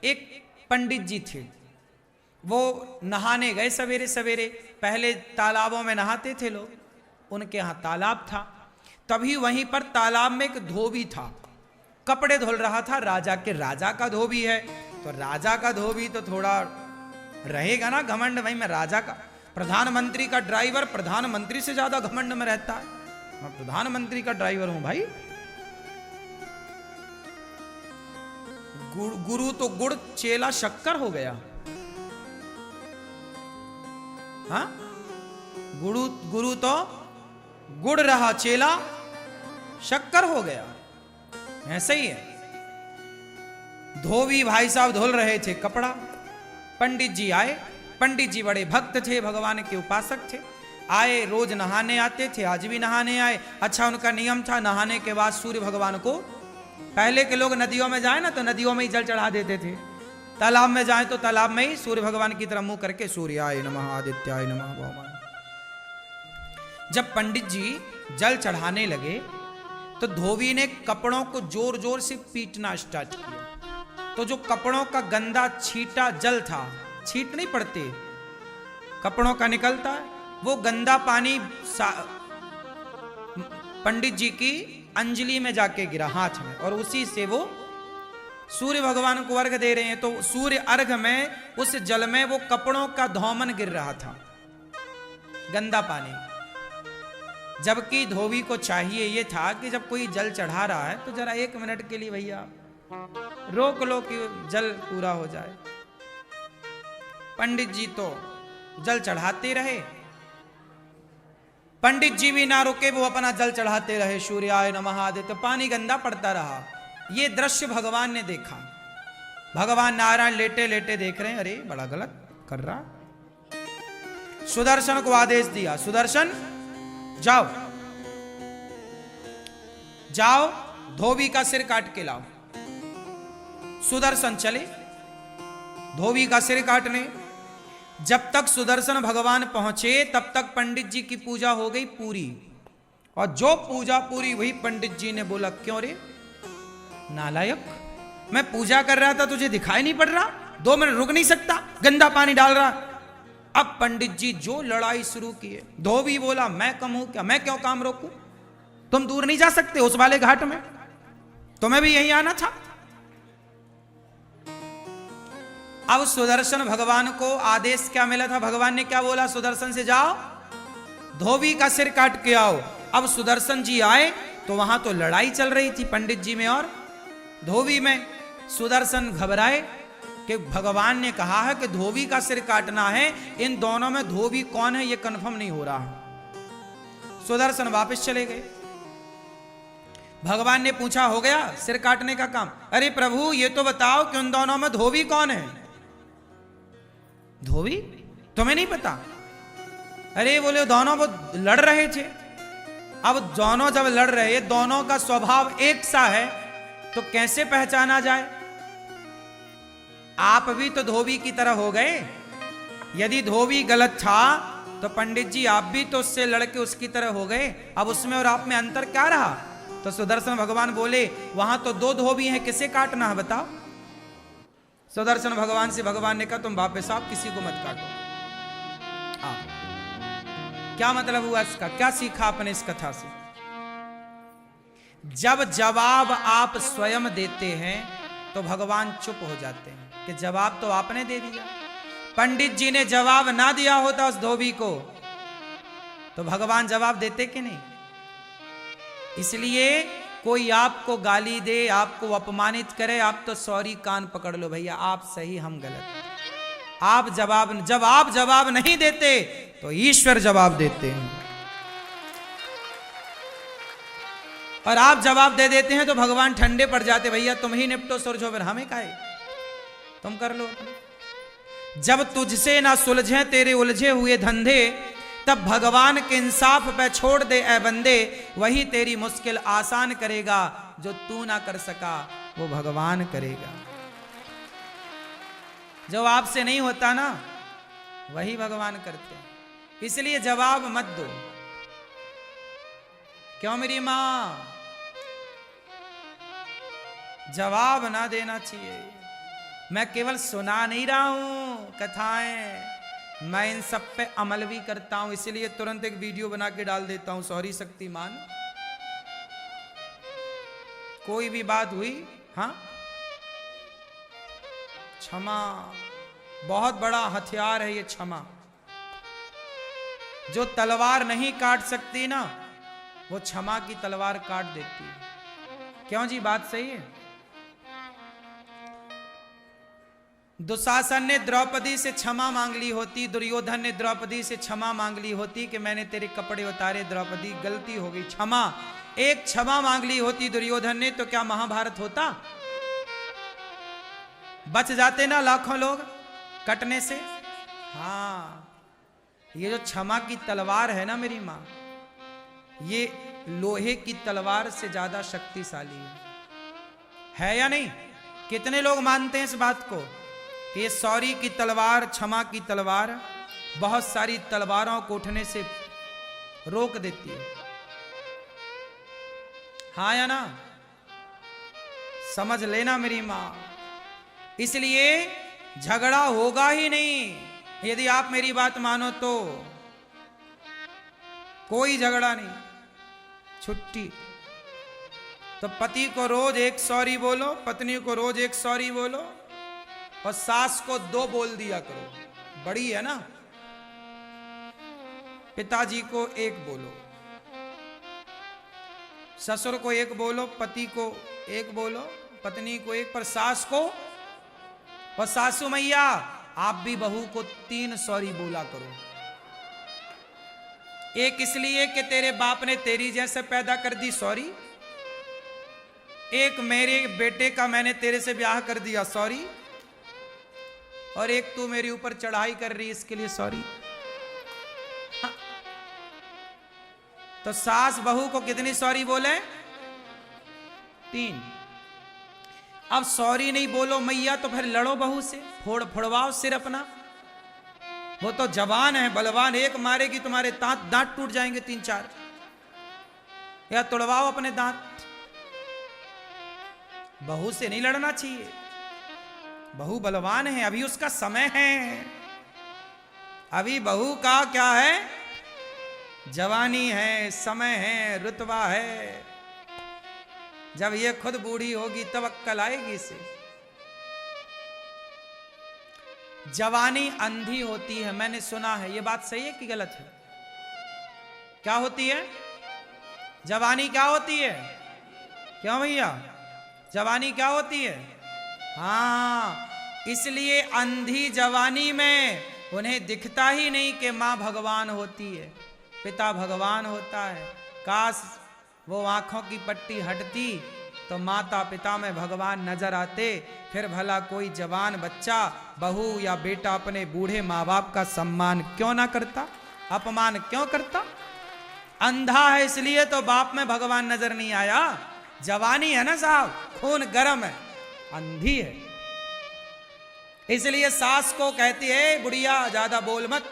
एक पंडित जी थे, वो नहाने गए सवेरे सवेरे। पहले तालाबों में नहाते थे लोग, उनके यहाँ तालाब था। तभी वहीं पर तालाब में एक धोबी था, कपड़े धुल रहा था। राजा का धोबी है, तो राजा का धोबी तो थोड़ा रहेगा ना घमंड, भाई मैं राजा का, प्रधानमंत्री का ड्राइवर प्रधानमंत्री से ज्यादा घमंड में रहता है, मैं प्रधानमंत्री का ड्राइवर हूं भाई। गुरु तो गुड़ चेला शक्कर हो गया। हाँ, गुरु तो गुड़ रहा, चेला शक्कर हो गया। ऐसे ही है। धोबी भाई साहब धुल रहे थे कपड़ा, पंडित जी आए। पंडित जी बड़े भक्त थे, भगवान के उपासक थे। आए, रोज नहाने आते थे, आज भी नहाने आए। अच्छा, उनका नियम था नहाने के बाद सूर्य भगवान को, पहले के लोग नदियों में जाए ना तो नदियों में ही जल चढ़ा देते थे, तालाब में जाए तो तालाब में ही सूर्य भगवान की तरफ मुंह करके सूर्याय नमः आदित्याय नमः भौमाय। जब पंडित जी जल चढ़ाने लगे तो धोबी ने कपड़ों को जोर जोर से पीटना स्टार्ट किया। तो जो कपड़ों का गंदा छीटा जल था, छीट नहीं पड़ते, कपड़ों का निकलता है, वो गंदा पानी पंडित जी की अंजलि में जाके गिरा, हाथ में, और उसी से वो सूर्य भगवान को अर्घ दे रहे हैं। तो सूर्य अर्घ में उस जल में वो कपड़ों का धौमन गिर रहा था, गंदा पानी। जबकि धोबी को चाहिए ये था कि जब कोई जल चढ़ा रहा है तो जरा 1 मिनट के लिए भैया रोक लो कि जल पूरा हो जाए। पंडित जी तो जल चढ़ाते रहे, पंडित जी भी ना रुके, वो अपना जल चढ़ाते रहे, सूर्याय नमः आदित्य, पानी गंदा पड़ता रहा। ये दृश्य भगवान ने देखा। भगवान नारायण लेटे लेटे देख रहे हैं, अरे बड़ा गलत कर रहा। सुदर्शन को आदेश दिया, सुदर्शन जाओ जाओ धोबी का सिर काट के लाओ। सुदर्शन चले धोबी का सिर काटने। जब तक सुदर्शन भगवान पहुंचे तब तक पंडित जी की पूजा हो गई पूरी, और जो पूजा पूरी हुई पंडित जी ने बोला, क्यों रे नालायक, मैं पूजा कर रहा था तुझे दिखाई नहीं पड़ रहा, 2 मिनट रुक नहीं सकता, गंदा पानी डाल रहा। अब पंडित जी जो लड़ाई शुरू की है। धोबी बोला, मैं कम हूं क्या, मैं क्यों काम रोकूं, तुम दूर नहीं जा सकते उस वाले घाट में, तुम्हें भी यहीं आना था। अब सुदर्शन भगवान को आदेश क्या मिला था, भगवान ने क्या बोला, सुदर्शन से जाओ धोबी का सिर काट के आओ। अब सुदर्शन जी आए तो वहां तो लड़ाई चल रही थी पंडित जी में और धोबी में। सुदर्शन घबराए कि भगवान ने कहा है कि धोबी का सिर काटना है, इन दोनों में धोबी कौन है ये कंफर्म नहीं हो रहा। सुदर्शन वापस चले गए। भगवान ने पूछा, हो गया सिर काटने का काम? अरे प्रभु ये तो बताओ कि उन दोनों में धोबी कौन है। धोबी तुम्हें नहीं पता? अरे बोले दोनों वो लड़ रहे थे। अब दोनों जब लड़ रहे, दोनों का स्वभाव एक सा है तो कैसे पहचाना जाए। आप भी तो धोबी की तरह हो गए। यदि धोबी गलत था तो पंडित जी आप भी तो उससे लड़के उसकी तरह हो गए। अब उसमें और आप में अंतर क्या रहा? तो सुदर्शन भगवान बोले, वहां तो 2 धोबी हैं, किसे काटना है बताओ। सुदर्शन भगवान से भगवान ने कहा, तुम वापस आप किसी को मत काटो। क्या मतलब हुआ इसका, क्या सीखा आपने इस कथा से? जब जवाब आप स्वयं देते हैं तो भगवान चुप हो जाते हैं कि जवाब तो आपने दे दिया। पंडित जी ने जवाब ना दिया होता उस धोबी को तो भगवान जवाब देते कि नहीं। इसलिए कोई आपको गाली दे, आपको अपमानित करे, आप तो सॉरी कान पकड़ लो, भैया आप सही हम गलत। आप जब आप जवाब नहीं देते तो ईश्वर जवाब देते हैं, और आप जवाब दे देते हैं तो भगवान ठंडे पड़ जाते, भैया तुम ही निपटो सुलझो, फिर हमें काहे, तुम कर लो। जब तुझसे ना सुलझे तेरे उलझे हुए धंधे, तब भगवान के इंसाफ पे छोड़ दे ए बंदे, वही तेरी मुश्किल आसान करेगा, जो तू ना कर सका वो भगवान करेगा। जो आपसे नहीं होता ना वही भगवान करते हैं। इसलिए जवाब मत दो। क्यों मेरी मां? जवाब ना देना चाहिए। मैं केवल सुना नहीं रहा हूं कथाएं, मैं इन सब पे अमल भी करता हूं, इसलिए तुरंत एक वीडियो बना के डाल देता हूं। सॉरी शक्तिमान, कोई भी बात हुई, हाँ, क्षमा बहुत बड़ा हथियार है ये क्षमा। जो तलवार नहीं काट सकती ना, वो क्षमा की तलवार काट देती है। क्यों जी, बात सही है। दुशासन ने द्रौपदी से क्षमा मांग ली होती, दुर्योधन ने द्रौपदी से क्षमा मांग ली होती कि मैंने तेरे कपड़े उतारे द्रौपदी, गलती हो गई, क्षमा। एक क्षमा मांग ली होती दुर्योधन ने, तो क्या महाभारत होता? बच जाते ना लाखों लोग कटने से। हाँ, ये जो क्षमा की तलवार है ना मेरी मां, ये लोहे की तलवार से ज्यादा शक्तिशाली है या नहीं? कितने लोग मानते हैं इस बात को कि ये सॉरी की तलवार, क्षमा की तलवार बहुत सारी तलवारों को उठने से रोक देती है। हाँ या ना? समझ लेना मेरी मां। इसलिए झगड़ा होगा ही नहीं यदि आप मेरी बात मानो तो। कोई झगड़ा नहीं, छुट्टी। तो पति को रोज एक सॉरी बोलो, पत्नी को रोज एक सॉरी बोलो, और सास को 2 बोल दिया करो, बड़ी है ना। पिताजी को 1 बोलो, ससुर को 1 बोलो, पति को 1 बोलो, पत्नी को 1, पर सास को, और सासू मैया आप भी बहू को 3 सॉरी बोला करो। एक इसलिए कि तेरे बाप ने तेरी जैसे पैदा कर दी, सॉरी। एक मेरे बेटे का मैंने तेरे से ब्याह कर दिया, सॉरी। और एक तू मेरे ऊपर चढ़ाई कर रही, इसके लिए सॉरी। हाँ। तो सास बहू को कितनी सॉरी बोले? 3। अब सॉरी नहीं बोलो मैया तो फिर लड़ो बहू से, फोड़वाओ सिर अपना। वो तो जवान है, बलवान, एक मारेगी तुम्हारे दांत टूट जाएंगे 3-4। या तोड़वाओ अपने दांत। बहू से नहीं लड़ना चाहिए, बहू बलवान है, अभी उसका समय है। अभी बहू का क्या है? जवानी है, समय है, रुतबा है। जब ये खुद बूढ़ी होगी तब अक्कल आएगी इसे। जवानी अंधी होती है, मैंने सुना है। ये बात सही है कि गलत है? क्या होती है जवानी? क्या होती है? क्यों भैया, जवानी क्या होती है? हाँ, इसलिए अंधी जवानी में उन्हें दिखता ही नहीं कि माँ भगवान होती है, पिता भगवान होता है। काश वो आंखों की पट्टी हटती तो माता पिता में भगवान नजर आते, फिर भला कोई जवान बच्चा, बहू या बेटा अपने बूढ़े माँ बाप का सम्मान क्यों ना करता, अपमान क्यों करता? अंधा है इसलिए तो बाप में भगवान नजर नहीं आया। जवानी है ना साहब, खून गर्म है, अंधी है। इसलिए सास को कहती है बुढ़िया ज्यादा बोल मत,